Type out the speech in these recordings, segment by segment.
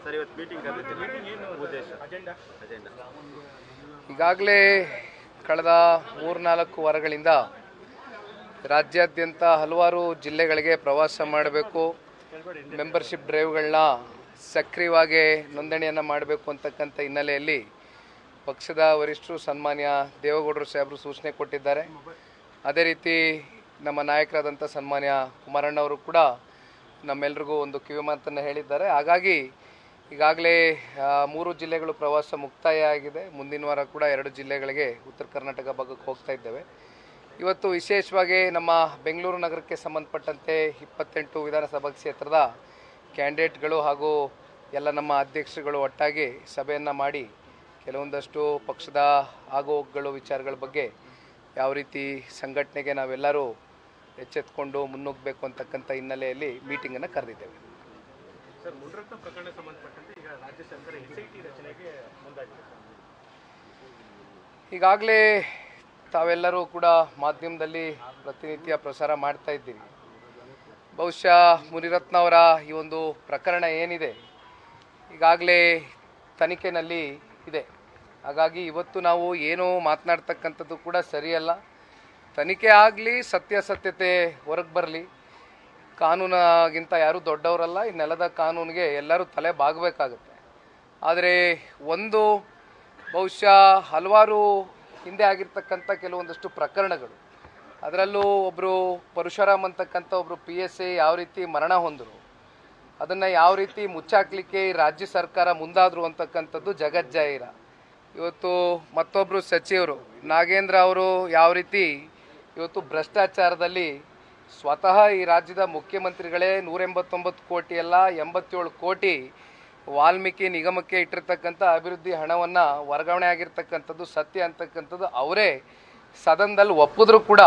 Sir ಇವತ್ತು meeting ಏನು ಉದ್ದೇಶ ಅಜೆಂಡಾ ಈಗಾಗಲೇ ಕಳೆದ 3-4 ವಾರಗಳಿಂದ ರಾಜ್ಯಾದ್ಯಂತ ಹಲವಾರು ಜಿಲ್ಲೆಗಳಿಗೆ ಪ್ರವಾಸ ಮಾಡಬೇಕು, ಮೆಂಬರ್ಶಿಪ್ ಡ್ರೈವ್ಗಳನ್ನ ಸಕ್ರಿಯವಾಗಿ ನೋಂದಣಿಯನ್ನು ಮಾಡಬೇಕು ಅಂತಕ್ಕಂಥ ಹಿನ್ನೆಲೆಯಲ್ಲಿ ಪಕ್ಷದ ವರಿಷ್ಠರು ಸನ್ಮಾನ್ಯ ದೇವೇಗೌಡರು ಸಾಹೇಬರು ಸೂಚನೆ ಕೊಟ್ಟಿದ್ದಾರೆ. ಅದೇ ರೀತಿ ನಮ್ಮ ನಾಯಕರಾದಂಥ ಸನ್ಮಾನ್ಯ ಕುಮಾರಣ್ಣವರು ಕೂಡ ನಮ್ಮೆಲ್ಲರಿಗೂ ಒಂದು ಕಿವಿಮಾತನ್ನು ಹೇಳಿದ್ದಾರೆ. ಹಾಗಾಗಿ ಈಗಾಗಲೇ 3 ಜಿಲ್ಲೆಗಳು ಪ್ರವಾಸ ಮುಕ್ತಾಯ ಆಗಿದೆ. ಮುಂದಿನ ವಾರ ಕೂಡ 2 ಜಿಲ್ಲೆಗಳಿಗೆ ಉತ್ತರ ಕರ್ನಾಟಕ ಭಾಗಕ್ಕೆ ಹೋಗ್ತಾ ಇದ್ದೇವೆ. ಇವತ್ತು ವಿಶೇಷವಾಗಿ ನಮ್ಮ ಬೆಂಗಳೂರು ನಗರಕ್ಕೆ ಸಂಬಂಧಪಟ್ಟಂತೆ 28 ವಿಧಾನಸಭಾ ಕ್ಷೇತ್ರದ ಕ್ಯಾಂಡಿಡೇಟ್ಗಳು ಹಾಗೂ ಎಲ್ಲ ನಮ್ಮ ಅಧ್ಯಕ್ಷರುಗಳು ಒಟ್ಟಾಗಿ ಸಭೆಯನ್ನು ಮಾಡಿ ಕೆಲವೊಂದಷ್ಟು ಪಕ್ಷದ ಆಗೋಗುಗಳು ವಿಚಾರಗಳ ಬಗ್ಗೆ ಯಾವ ರೀತಿ ಸಂಘಟನೆಗೆ ನಾವೆಲ್ಲರೂ ಎಚ್ಚೆತ್ತುಕೊಂಡು ಮುನ್ನುಗ್ಗಬೇಕು ಅಂತಕ್ಕಂಥ ಹಿನ್ನೆಲೆಯಲ್ಲಿ ಮೀಟಿಂಗನ್ನು ಕರೆದಿದ್ದೇವೆ. ಸರ್, ಮುನಿರತ್ನ ಪ್ರಕರಣ ಸಂಬಂಧಪಟ್ಟಂತೆ ಈಗ ರಾಜ್ಯ ಸರ್ಕಾರ SIT ರಚನೆಗೆ ಮುಂದಾಗಿದೆ. ಈಗಾಗಲೇ ತಾವೆಲ್ಲರೂ ಕೂಡ ಮಾಧ್ಯಮದಲ್ಲಿ ಪ್ರತಿನಿತ್ಯ ಪ್ರಸಾರ ಮಾಡ್ತಾ ಇದ್ದೀರಿ. ಬಹುಶಃ ಮುನಿರತ್ನ ಅವರ ಈ ಒಂದು ಪ್ರಕರಣ ಏನಿದೆ ಈಗಾಗಲೇ ತನಿಖೆಯಲ್ಲಿ ಇದೆ. ಹಾಗಾಗಿ ಇವತ್ತು ನಾವು ಏನು ಮಾತನಾಡ್ತಕ್ಕಂಥದ್ದು ಕೂಡ ಸರಿಯಲ್ಲ. ತನಿಖೆ ಆಗಲಿ, ಸತ್ಯಾಸತ್ಯತೆ ಹೊರಗೆ ಬರಲಿ. ಕಾನೂನಾಗಿಂತ ಯಾರೂ ದೊಡ್ಡವರಲ್ಲ. ಈ ನೆಲದ ಕಾನೂನಿಗೆ ಎಲ್ಲರೂ ತಲೆ ಬಾಗಬೇಕಾಗುತ್ತೆ. ಆದರೆ ಒಂದು ಬಹುಶಃ ಹಲವಾರು ಹಿಂದೆ ಆಗಿರ್ತಕ್ಕಂಥ ಕೆಲವೊಂದಷ್ಟು ಪ್ರಕರಣಗಳು, ಅದರಲ್ಲೂ ಒಬ್ಬರು ಪರಶುರಾಮ್ ಅಂತಕ್ಕಂಥ ಒಬ್ಬರು PSI ಯಾವ ರೀತಿ ಮರಣ ಹೊಂದರು, ಅದನ್ನು ಯಾವ ರೀತಿ ಮುಚ್ಚಾಕಲಿಕ್ಕೆ ರಾಜ್ಯ ಸರ್ಕಾರ ಮುಂದಾದರು ಅಂತಕ್ಕಂಥದ್ದು ಜಗಜ್ಜಾಹೀರ. ಇವತ್ತು ಮತ್ತೊಬ್ಬರು ಸಚಿವರು ನಾಗೇಂದ್ರ ಅವರು ಯಾವ ರೀತಿ ಇವತ್ತು ಭ್ರಷ್ಟಾಚಾರದಲ್ಲಿ ಸ್ವತಃ ಈ ರಾಜ್ಯದ ಮುಖ್ಯಮಂತ್ರಿಗಳೇ 189 ಕೋಟಿ ಅಲ್ಲ 87 ಕೋಟಿ ವಾಲ್ಮೀಕಿ ನಿಗಮಕ್ಕೆ ಇಟ್ಟಿರ್ತಕ್ಕಂಥ ಅಭಿವೃದ್ಧಿ ಹಣವನ್ನು ವರ್ಗಾವಣೆ ಆಗಿರ್ತಕ್ಕಂಥದ್ದು ಸತ್ಯ ಅಂತಕ್ಕಂಥದ್ದು ಅವರೇ ಸದನದಲ್ಲಿ ಒಪ್ಪಿದ್ರು ಕೂಡ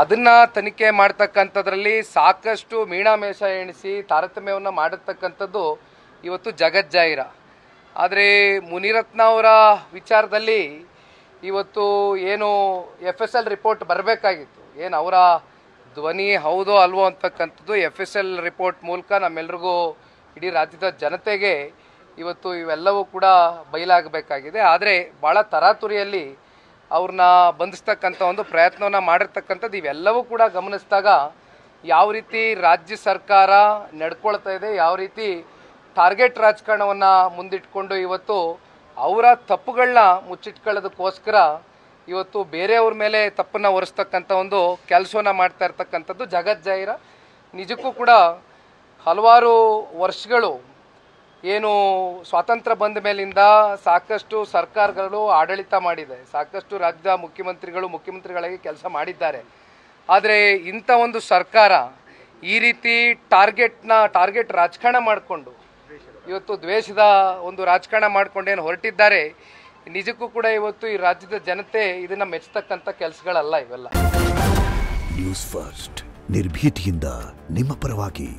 ಅದನ್ನು ತನಿಖೆ ಮಾಡ್ತಕ್ಕಂಥದ್ರಲ್ಲಿ ಸಾಕಷ್ಟು ಮೀಣಾಮೇಷ ಎಣಿಸಿ ತಾರತಮ್ಯವನ್ನು ಮಾಡಿರ್ತಕ್ಕಂಥದ್ದು ಇವತ್ತು ಜಗಜ್ಜಾಹೀರ. ಆದರೆ ಮುನಿರತ್ನ ಅವರ ವಿಚಾರದಲ್ಲಿ ಇವತ್ತು ಏನು FSL ರಿಪೋರ್ಟ್ ಬರಬೇಕಾಗಿತ್ತು, ಏನು ಅವರ ಧ್ವನಿ ಹೌದೋ ಅಲ್ವೋ ಅಂತಕ್ಕಂಥದ್ದು FSL ರಿಪೋರ್ಟ್ ಮೂಲಕ ನಮ್ಮೆಲ್ರಿಗೂ ಇಡೀ ರಾಜ್ಯದ ಜನತೆಗೆ ಇವತ್ತು ಇವೆಲ್ಲವೂ ಕೂಡ ಬಯಲಾಗಬೇಕಾಗಿದೆ. ಆದರೆ ಭಾಳ ತರಾತುರಿಯಲ್ಲಿ ಅವ್ರನ್ನ ಬಂಧಿಸ್ತಕ್ಕಂಥ ಒಂದು ಪ್ರಯತ್ನವನ್ನು ಮಾಡಿರ್ತಕ್ಕಂಥದ್ದು ಇವೆಲ್ಲವೂ ಕೂಡ ಗಮನಿಸಿದಾಗ ಯಾವ ರೀತಿ ರಾಜ್ಯ ಸರ್ಕಾರ ನಡ್ಕೊಳ್ತಾ ಇದೆ, ಯಾವ ರೀತಿ ಟಾರ್ಗೆಟ್ ರಾಜಕಾರಣವನ್ನು ಮುಂದಿಟ್ಕೊಂಡು ಇವತ್ತು ಅವರ ತಪ್ಪುಗಳನ್ನ ಮುಚ್ಚಿಟ್ಕೊಳ್ಳೋದಕ್ಕೋಸ್ಕರ ಇವತ್ತು ಬೇರೆಯವ್ರ ಮೇಲೆ ತಪ್ಪನ್ನು ಹೊರಿಸ್ತಕ್ಕಂಥ ಒಂದು ಕೆಲಸವನ್ನು ಮಾಡ್ತಾ ಇರ್ತಕ್ಕಂಥದ್ದು ಜಗಜ್ಜಾಹೀರ. ನಿಜಕ್ಕೂ ಕೂಡ ಹಲವಾರು ವರ್ಷಗಳು ಏನು ಸ್ವಾತಂತ್ರ್ಯ ಬಂದ ಮೇಲಿಂದ ಸಾಕಷ್ಟು ಸರ್ಕಾರಗಳು ಆಡಳಿತ ಮಾಡಿದೆ, ಸಾಕಷ್ಟು ರಾಜ್ಯದ ಮುಖ್ಯಮಂತ್ರಿಗಳಾಗಿ ಕೆಲಸ ಮಾಡಿದ್ದಾರೆ. ಆದರೆ ಇಂಥ ಒಂದು ಸರ್ಕಾರ ಈ ರೀತಿ ಟಾರ್ಗೆಟ್ ರಾಜಕಾರಣ ಮಾಡಿಕೊಂಡು ಇವತ್ತು ದ್ವೇಷದ ಒಂದು ರಾಜಕಾರಣ ಮಾಡ್ಕೊಂಡೇನು ಹೊರಟಿದ್ದಾರೆ. ನಿಜಕ್ಕೂ ಕೂಡ ಇವತ್ತು ಈ ರಾಜ್ಯದ ಜನತೆ ಇದನ್ನು ಮೆಚ್ಚತಕ್ಕಂಥ ಕೆಲಸಗಳಲ್ಲ ಇವೆಲ್ಲ. ನ್ಯೂಸ್ ಫಸ್ಟ್ ನಿರ್ಭೀತಿಯಿಂದ ನಿಮ್ಮ ಪರವಾಗಿ.